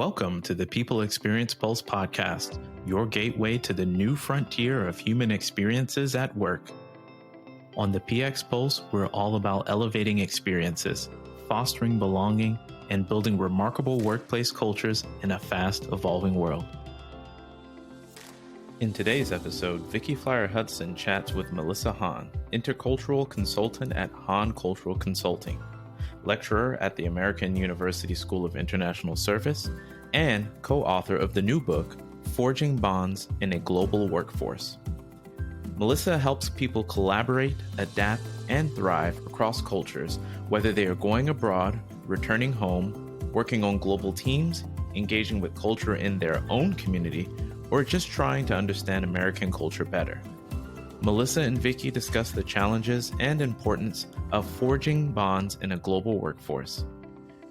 Welcome to the People Experience Pulse podcast, your gateway to the new frontier of human experiences at work. On the PX Pulse, we're all about elevating experiences, fostering belonging, and building remarkable workplace cultures in a fast evolving world. In today's episode, Vicki Flier Hudson chats with Melissa Hahn, Intercultural Consultant at Hahn Cultural Consulting, lecturer at the American University School of International Service, and co-author of the new book, Forging Bonds in a Global Workforce. Melissa helps people collaborate, adapt, and thrive across cultures, whether they are going abroad, returning home, working on global teams, engaging with culture in their own community, or just trying to understand American culture better. Melissa and Vicki discuss the challenges and importance of forging bonds in a global workforce.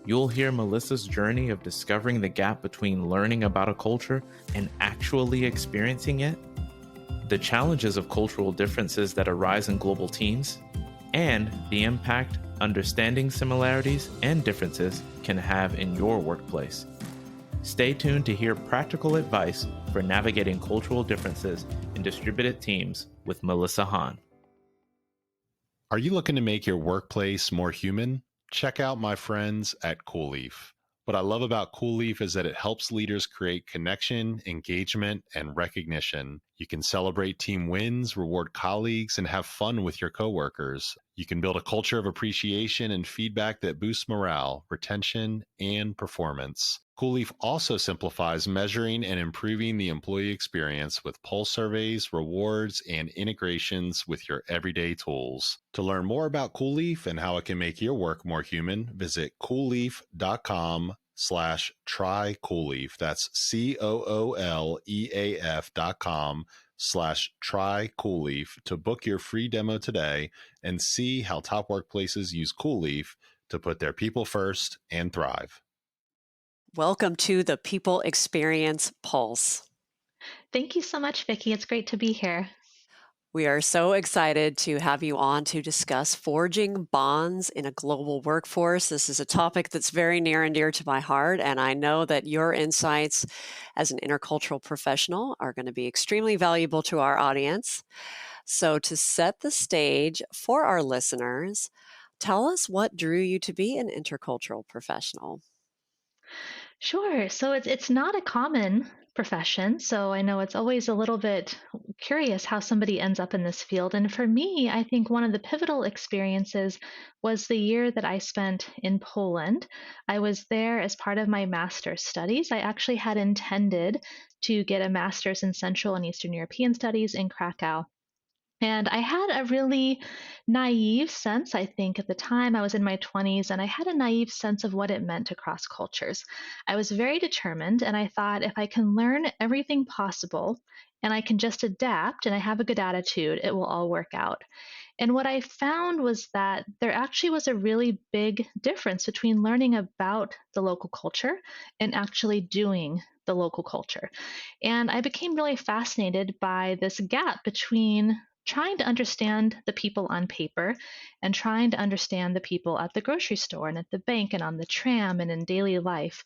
You'll hear Melissa's journey of discovering the gap between learning about a culture and actually experiencing it, the challenges of cultural differences that arise in global teams, and the impact understanding similarities and differences can have in your workplace. Stay tuned to hear practical advice for navigating cultural differences in distributed teams with Melissa Hahn. Are you looking to make your workplace more human? Check out my friends at CoolLeaf. What I love about CoolLeaf is that it helps leaders create connection, engagement, and recognition. You can celebrate team wins, reward colleagues, and have fun with your coworkers. You can build a culture of appreciation and feedback that boosts morale, retention, and performance. CoolLeaf also simplifies measuring and improving the employee experience with pulse surveys, rewards, and integrations with your everyday tools. To learn more about CoolLeaf and how it can make your work more human, visit coolleaf.com/trycoolleaf. That's COOLEAF.com/trycoolleaf to book your free demo today and see how top workplaces use CoolLeaf to put their people first and thrive. Welcome to the People Experience Pulse. Thank you so much, Vicki. It's great to be here. We are so excited to have you on to discuss forging bonds in a global workforce. This is a topic that's very near and dear to my heart, and I know that your insights as an intercultural professional are going to be extremely valuable to our audience. So to set the stage for our listeners, tell us what drew you to be an intercultural professional. Sure. So it's not a common profession. So I know it's always a little bit curious how somebody ends up in this field. And for me, I think one of the pivotal experiences was the year that I spent in Poland. I was there as part of my master's studies. I actually had intended to get a master's in Central and Eastern European Studies in Krakow. And I had a really naive sense, I think, at the time. I was in my 20s, and I had a naive sense of what it meant to cross cultures. I was very determined, and I thought if I can learn everything possible and I can just adapt and I have a good attitude, it will all work out. And what I found was that there actually was a really big difference between learning about the local culture and actually doing the local culture. And I became really fascinated by this gap between trying to understand the people on paper and trying to understand the people at the grocery store and at the bank and on the tram and in daily life.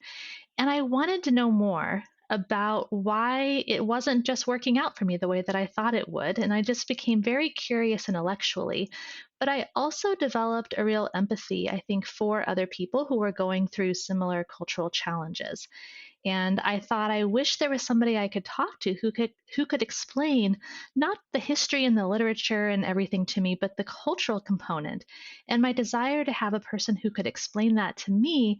And I wanted to know more about why it wasn't just working out for me the way that I thought it would. And I just became very curious intellectually. But I also developed a real empathy, I think, for other people who were going through similar cultural challenges. And I thought, I wish there was somebody I could talk to who could explain not the history and the literature and everything to me, but the cultural component. And my desire to have a person who could explain that to me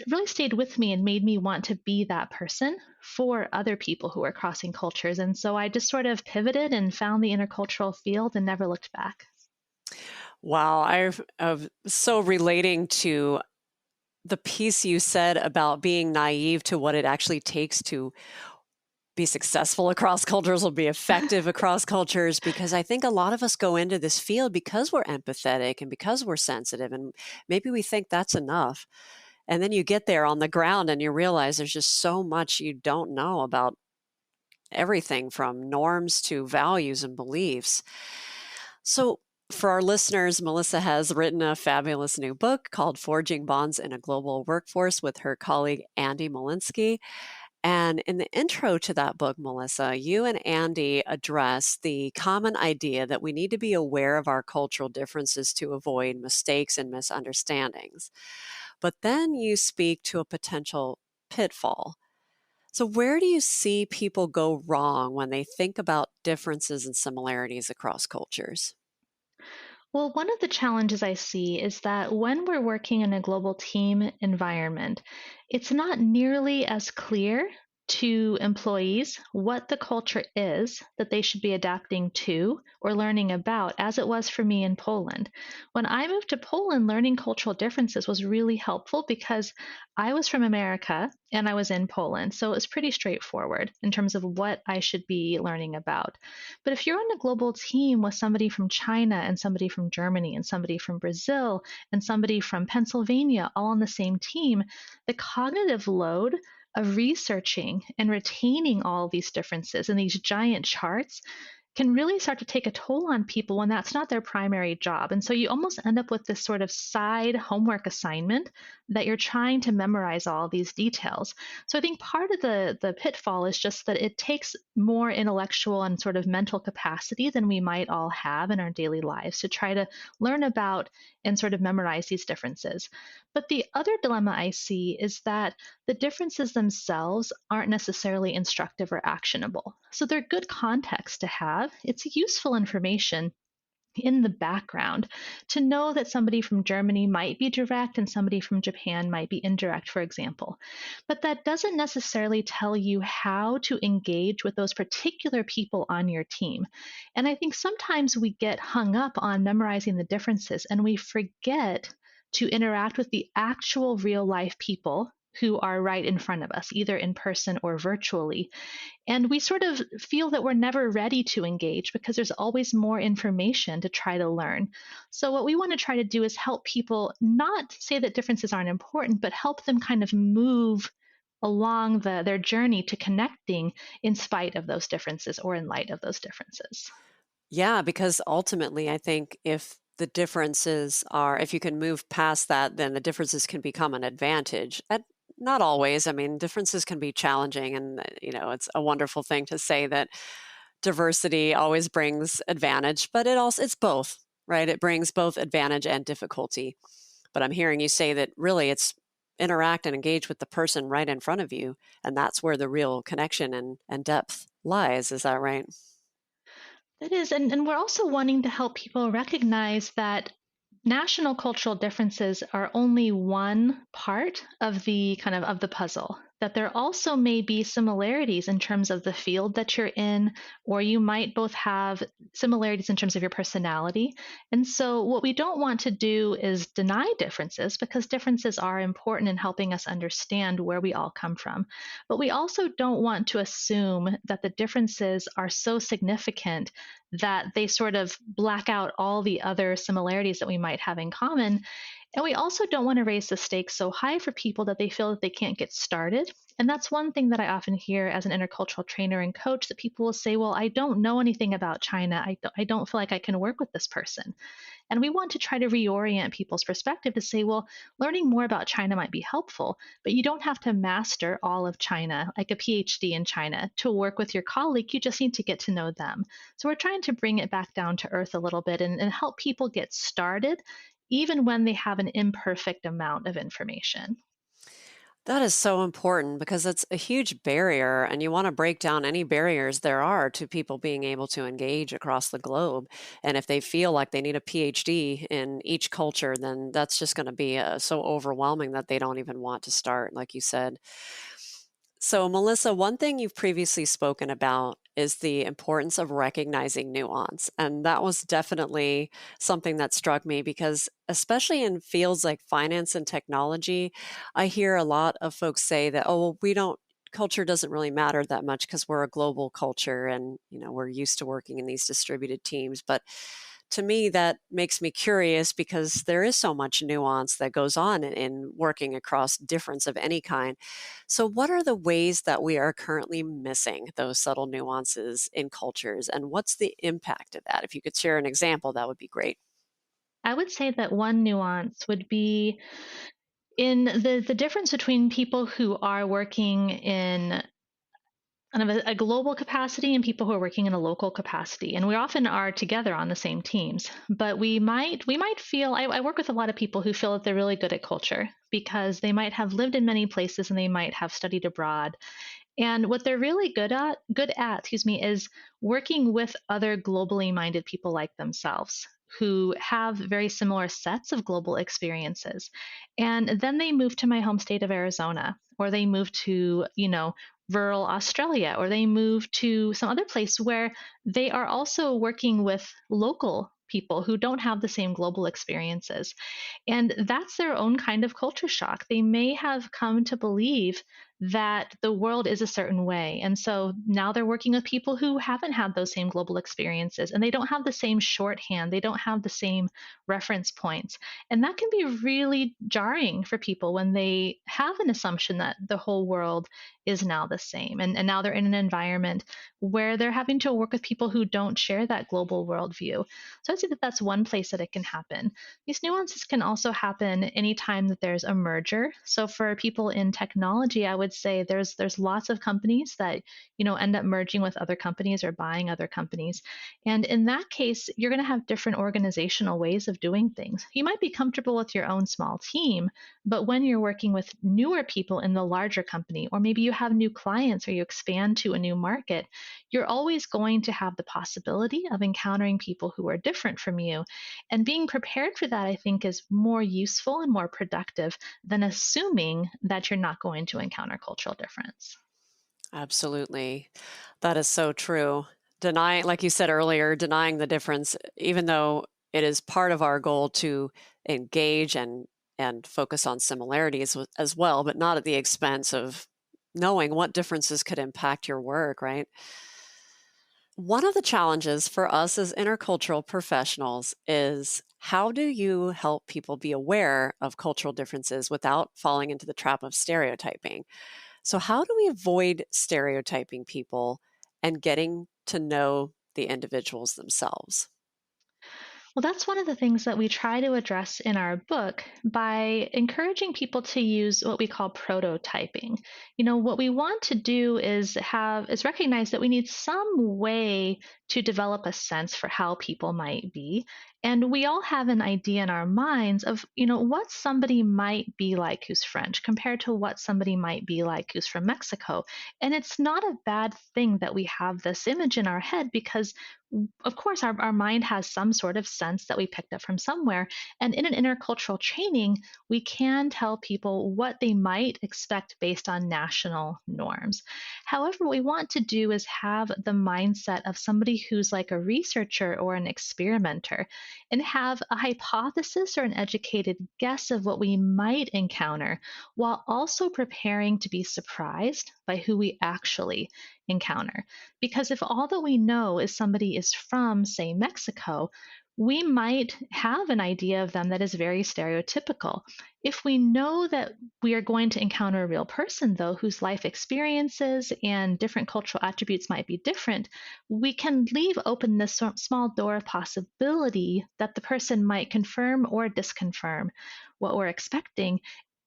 really stayed with me and made me want to be that person for other people who are crossing cultures. And so I just sort of pivoted and found the intercultural field and never looked back. Wow, I'm so relating to the piece you said about being naive to what it actually takes to be successful across cultures or be effective across cultures, because I think a lot of us go into this field because we're empathetic and because we're sensitive, and maybe we think that's enough. And then you get there on the ground and you realize there's just so much you don't know about everything from norms to values and beliefs. So For our listeners, Melissa has written a fabulous new book called Forging Bonds in a Global Workforce with her colleague Andy Molinsky. And in the intro to that book, Melissa, you and Andy address the common idea that we need to be aware of our cultural differences to avoid mistakes and misunderstandings. But then you speak to a potential pitfall. So, where do you see people go wrong when they think about differences and similarities across cultures? Well, one of the challenges I see is that when we're working in a global team environment, it's not nearly as clear to employees what the culture is that they should be adapting to or learning about, as it was for me in Poland. When I moved to Poland, learning cultural differences was really helpful because I was from America and I was in Poland. So it was pretty straightforward in terms of what I should be learning about. But if you're on a global team with somebody from China and somebody from Germany and somebody from Brazil and somebody from Pennsylvania all on the same team, the cognitive load of researching and retaining all these differences in these giant charts can really start to take a toll on people when that's not their primary job. And so you almost end up with this sort of side homework assignment that you're trying to memorize all these details. So I think part of the pitfall is just that it takes more intellectual and sort of mental capacity than we might all have in our daily lives to try to learn about and sort of memorize these differences. But the other dilemma I see is that the differences themselves aren't necessarily instructive or actionable. So they're good context to have. It's useful information in the background to know that somebody from Germany might be direct and somebody from Japan might be indirect, for example. But that doesn't necessarily tell you how to engage with those particular people on your team. And I think sometimes we get hung up on memorizing the differences and we forget to interact with the actual real life people who are right in front of us, either in person or virtually. And we sort of feel that we're never ready to engage because there's always more information to try to learn. So, what we want to try to do is help people not say that differences aren't important, but help them kind of move along their journey to connecting in spite of those differences or in light of those differences. Yeah, because ultimately, I think if you can move past that, then the differences can become an advantage. Not always. I mean, differences can be challenging, and it's a wonderful thing to say that diversity always brings advantage, but it's both, right? It brings both advantage and difficulty. But I'm hearing you say that really it's interact and engage with the person right in front of you, and that's where the real connection and depth lies. Is that right? That is, and we're also wanting to help people recognize that national cultural differences are only one part of the of the puzzle. That there also may be similarities in terms of the field that you're in, or you might both have similarities in terms of your personality. And so, what we don't want to do is deny differences because differences are important in helping us understand where we all come from. But we also don't want to assume that the differences are so significant that they sort of black out all the other similarities that we might have in common. And we also don't want to raise the stakes so high for people that they feel that they can't get started. And that's one thing that I often hear as an intercultural trainer and coach, that people will say, well, I don't know anything about China. I don't feel like I can work with this person. And we want to try to reorient people's perspective to say, well, learning more about China might be helpful, but you don't have to master all of China, like a PhD in China, to work with your colleague. You just need to get to know them. So we're trying to bring it back down to earth a little bit and help people get started, even when they have an imperfect amount of information. That is so important because it's a huge barrier, and you want to break down any barriers there are to people being able to engage across the globe. And if they feel like they need a PhD in each culture, then that's just going to be so overwhelming that they don't even want to start, like you said. So, Melissa, one thing you've previously spoken about is the importance of recognizing nuance. And that was definitely something that struck me because, especially in fields like finance and technology, I hear a lot of folks say that, oh, well, culture doesn't really matter that much because we're a global culture and, we're used to working in these distributed teams. But to me, that makes me curious because there is so much nuance that goes on in working across difference of any kind. So, what are the ways that we are currently missing those subtle nuances in cultures, and what's the impact of that? If you could share an example, that would be great. I would say that one nuance would be in the difference between people who are working in kind of a global capacity and people who are working in a local capacity. And we often are together on the same teams. But we might feel I work with a lot of people who feel that they're really good at culture because they might have lived in many places and they might have studied abroad. And what they're really good at, excuse me, is working with other globally minded people like themselves who have very similar sets of global experiences. And then they move to my home state of Arizona, or they move to, rural Australia, or they move to some other place where they are also working with local people who don't have the same global experiences. And that's their own kind of culture shock. They may have come to believe that the world is a certain way. And so now they're working with people who haven't had those same global experiences and they don't have the same shorthand. They don't have the same reference points. And that can be really jarring for people when they have an assumption that the whole world is now the same. And now they're in an environment where they're having to work with people who don't share that global worldview. So I'd say that that's one place that it can happen. These nuances can also happen anytime that there's a merger. So for people in technology, I would say there's lots of companies that end up merging with other companies or buying other companies. And in that case, you're going to have different organizational ways of doing things. You might be comfortable with your own small team, but when you're working with newer people in the larger company, or maybe you have new clients or you expand to a new market, you're always going to have the possibility of encountering people who are different from you. And being prepared for that, I think, is more useful and more productive than assuming that you're not going to encounter cultural difference. Absolutely. That is so true. Denying, like you said earlier, denying the difference, even though it is part of our goal to engage and focus on similarities as well, but not at the expense of knowing what differences could impact your work, right? One of the challenges for us as intercultural professionals is how do you help people be aware of cultural differences without falling into the trap of stereotyping? So, how do we avoid stereotyping people and getting to know the individuals themselves? Well, that's one of the things that we try to address in our book by encouraging people to use what we call prototyping. What we want to do is recognize that we need some way to develop a sense for how people might be. And we all have an idea in our minds of, what somebody might be like who's French compared to what somebody might be like who's from Mexico. And it's not a bad thing that we have this image in our head because of course, our mind has some sort of sense that we picked up from somewhere. And in an intercultural training, we can tell people what they might expect based on national norms. However, what we want to do is have the mindset of somebody who's like a researcher or an experimenter and have a hypothesis or an educated guess of what we might encounter while also preparing to be surprised by who we actually encounter. Because if all that we know is somebody is from, say, Mexico, we might have an idea of them that is very stereotypical. If we know that we are going to encounter a real person, though, whose life experiences and different cultural attributes might be different, we can leave open this small door of possibility that the person might confirm or disconfirm what we're expecting.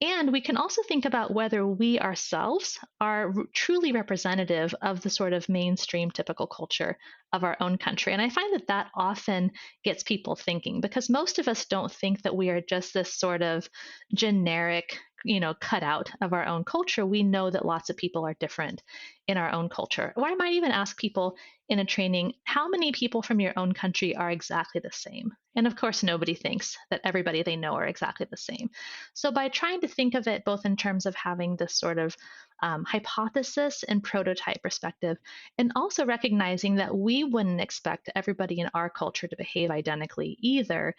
And we can also think about whether we ourselves are truly representative of the sort of mainstream typical culture of our own country. And I find that that often gets people thinking because most of us don't think that we are just this sort of generic, cutout of our own culture. We know that lots of people are different in our own culture. Or I might even ask people in a training, how many people from your own country are exactly the same? And of course, nobody thinks that everybody they know are exactly the same. So by trying to think of it both in terms of having this sort of hypothesis and prototype perspective, and also recognizing that we wouldn't expect everybody in our culture to behave identically either,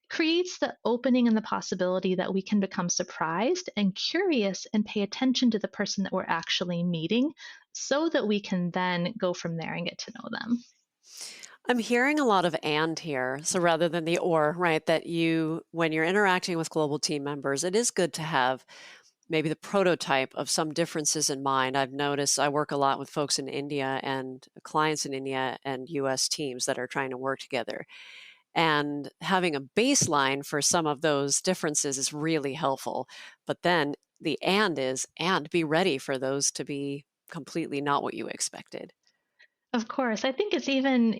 creates the opening and the possibility that we can become surprised and curious and pay attention to the person that we're actually meeting so that we can then go from there and get to know them. I'm hearing a lot of and here. So rather than the or, right, that when you're interacting with global team members, it is good to have maybe the prototype of some differences in mind. I've noticed I work a lot with folks in India and clients in India and US teams that are trying to work together. And having a baseline for some of those differences is really helpful. But then the and be ready for those to be completely not what you expected. Of course. I think it's even,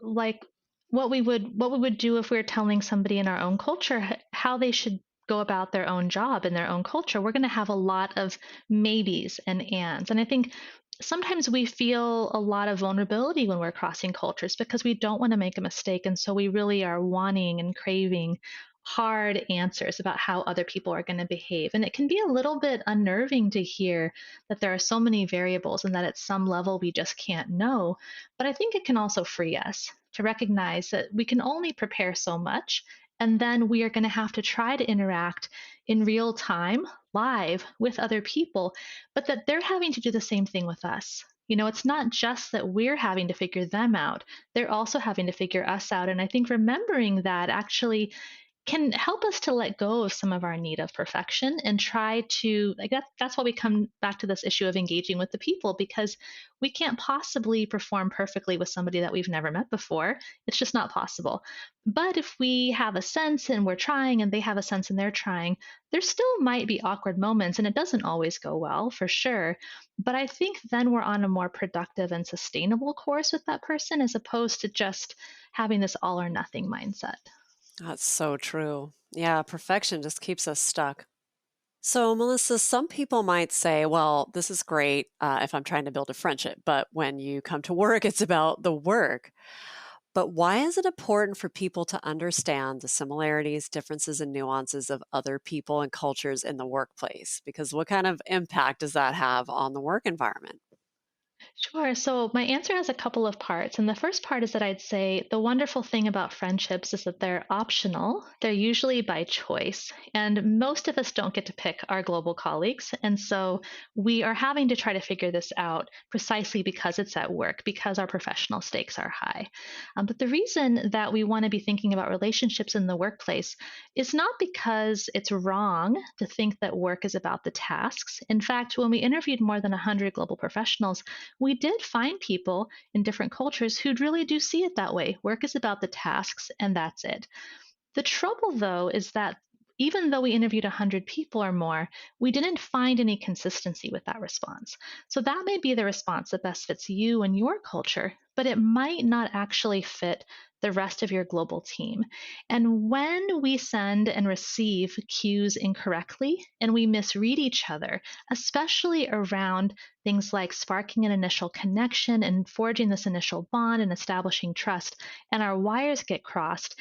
like what we would do if we were telling somebody in our own culture how they should go about their own job in their own culture. We're going to have a lot of maybes and ands. And I think sometimes we feel a lot of vulnerability when we're crossing cultures because we don't want to make a mistake. And so we really are wanting and craving hard answers about how other people are going to behave. And it can be a little bit unnerving to hear that there are so many variables and that at some level we just can't know. But I think it can also free us to recognize that we can only prepare so much. And then we are going to have to try to interact in real time, live with other people, but that they're having to do the same thing with us. It's not just that we're having to figure them out, they're also having to figure us out. And I think remembering that actually can help us to let go of some of our need of perfection and try to like that's why we come back to this issue of engaging with the people, because we can't possibly perform perfectly with somebody that we've never met before. It's just not possible. But if we have a sense and we're trying and they have a sense and they're trying, there still might be awkward moments, and it doesn't always go well, for sure. But I think then we're on a more productive and sustainable course with that person, as opposed to just having this all or nothing mindset. That's so true. Yeah, perfection just keeps us stuck. So, Melissa, some people might say, well, this is great if I'm trying to build a friendship, but when you come to work, it's about the work. But why is it important for people to understand the similarities, differences, and nuances of other people and cultures in the workplace? Because what kind of impact does that have on the work environment? Sure. So my answer has a couple of parts. And the first part is that I'd say the wonderful thing about friendships is that they're optional. They're usually by choice. And most of us don't get to pick our global colleagues. And so we are having to try to figure this out precisely because it's at work, because our professional stakes are high. But the reason that we want to be thinking about relationships in the workplace is not because it's wrong to think that work is about the tasks. In fact, when we interviewed more than 100 global professionals, we did find people in different cultures who really do see it that way. Work is about the tasks, and that's it. The trouble, though, is that even though we interviewed 100 people or more, we didn't find any consistency with that response. So that may be the response that best fits you and your culture, but it might not actually fit the rest of your global team. And when we send and receive cues incorrectly and we misread each other, especially around things like sparking an initial connection and forging this initial bond and establishing trust, and our wires get crossed,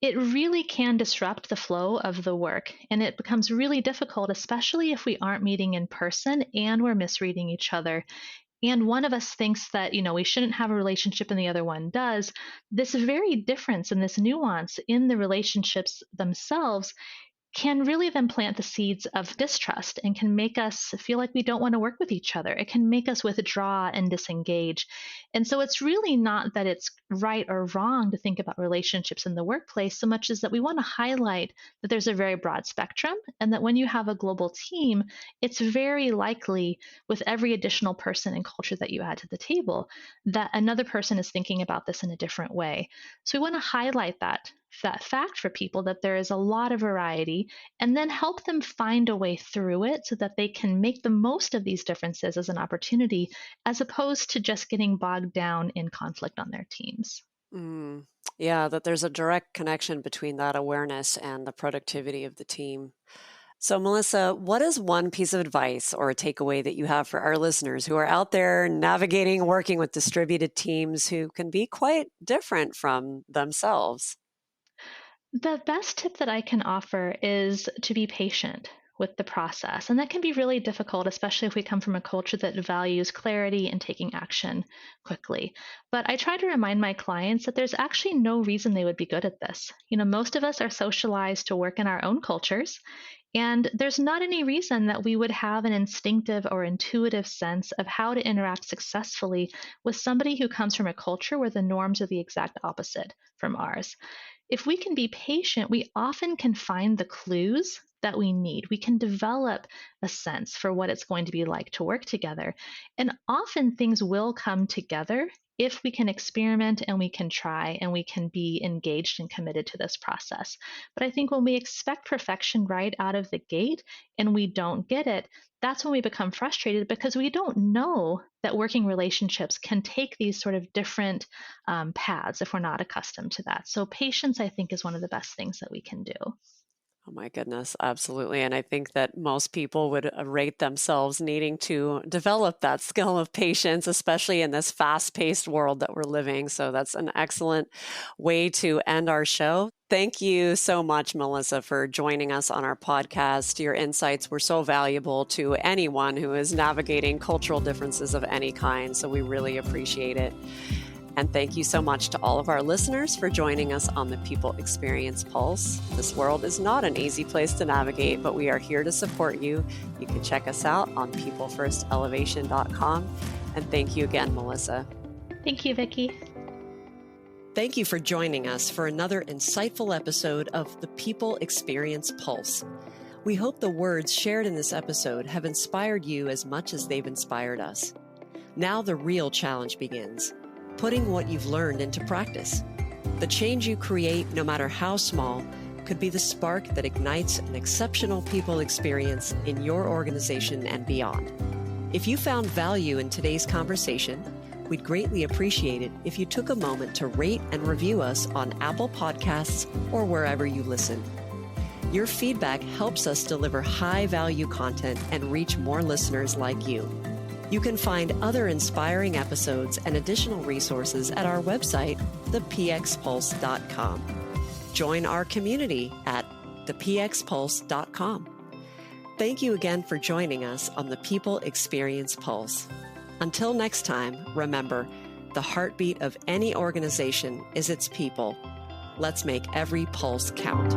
it really can disrupt the flow of the work. And it becomes really difficult, especially if we aren't meeting in person and we're misreading each other. And one of us thinks that, we shouldn't have a relationship and the other one does. This very difference and this nuance in the relationships themselves can really then plant the seeds of distrust and can make us feel like we don't want to work with each other. It can make us withdraw and disengage. And so it's really not that it's right or wrong to think about relationships in the workplace so much as that we want to highlight that there's a very broad spectrum, and that when you have a global team, it's very likely with every additional person and culture that you add to the table that another person is thinking about this in a different way. So we want to highlight that fact for people, that there is a lot of variety, and then help them find a way through it so that they can make the most of these differences as an opportunity, as opposed to just getting bogged down in conflict on their teams. Mm, yeah, that there's a direct connection between that awareness and the productivity of the team. So, Melissa, what is one piece of advice or a takeaway that you have for our listeners who are out there navigating working with distributed teams who can be quite different from themselves? The best tip that I can offer is to be patient. with the process. And that can be really difficult, especially if we come from a culture that values clarity and taking action quickly. But I try to remind my clients that there's actually no reason they would be good at this. Most of us are socialized to work in our own cultures, and there's not any reason that we would have an instinctive or intuitive sense of how to interact successfully with somebody who comes from a culture where the norms are the exact opposite from ours. If we can be patient, we often can find the clues that we need. We can develop a sense for what it's going to be like to work together. And often things will come together if we can experiment and we can try and we can be engaged and committed to this process. But I think when we expect perfection right out of the gate and we don't get it, that's when we become frustrated because we don't know that working relationships can take these sort of different paths if we're not accustomed to that. So patience, I think, is one of the best things that we can do. Oh my goodness, absolutely. And I think that most people would rate themselves needing to develop that skill of patience, especially in this fast-paced world that we're living. So that's an excellent way to end our show. Thank you so much, Melissa, for joining us on our podcast. Your insights were so valuable to anyone who is navigating cultural differences of any kind. So we really appreciate it. And thank you so much to all of our listeners for joining us on the People Experience Pulse. This world is not an easy place to navigate, but we are here to support you. You can check us out on peoplefirstellevation.com. And thank you again, Melissa. Thank you, Vicki. Thank you for joining us for another insightful episode of the People Experience Pulse. We hope the words shared in this episode have inspired you as much as they've inspired us. Now the real challenge begins. Putting what you've learned into practice. The change you create, no matter how small, could be the spark that ignites an exceptional people experience in your organization and beyond. If you found value in today's conversation, we'd greatly appreciate it if you took a moment to rate and review us on Apple Podcasts or wherever you listen. Your feedback helps us deliver high-value content and reach more listeners like you. You can find other inspiring episodes and additional resources at our website, thepxpulse.com. Join our community at thepxpulse.com. Thank you again for joining us on the People Experience Pulse. Until next time, remember, the heartbeat of any organization is its people. Let's make every pulse count.